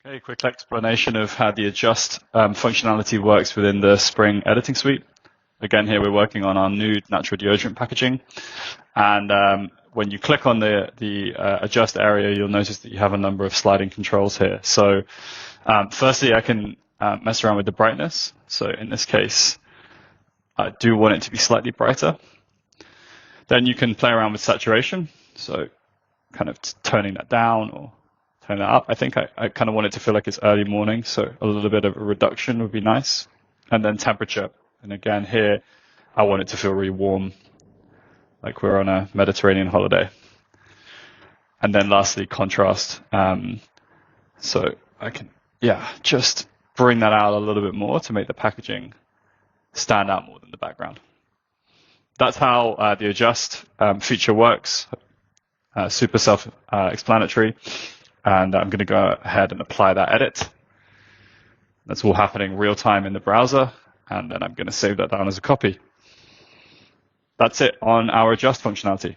Okay, quick explanation of how the adjust functionality works within the Spring editing suite. Again, here we're working on our new natural deodorant packaging. And when you click on the adjust area, you'll notice that you have a number of sliding controls here. So firstly, I can mess around with the brightness. So in this case, I do want it to be slightly brighter. Then you can play around with saturation. So kind of turning that down or turn that up. I think I kind of want it to feel like it's early morning, so a little bit of a reduction would be nice. And then temperature. And again, here, I want it to feel really warm, like we're on a Mediterranean holiday. And then lastly, contrast. So I can, just bring that out a little bit more to make the packaging stand out more than the background. That's how the adjust feature works. Super self-explanatory. And I'm going to go ahead and apply that edit. That's all happening real time in the browser. And then I'm going to save that down as a copy. That's it on our adjust functionality.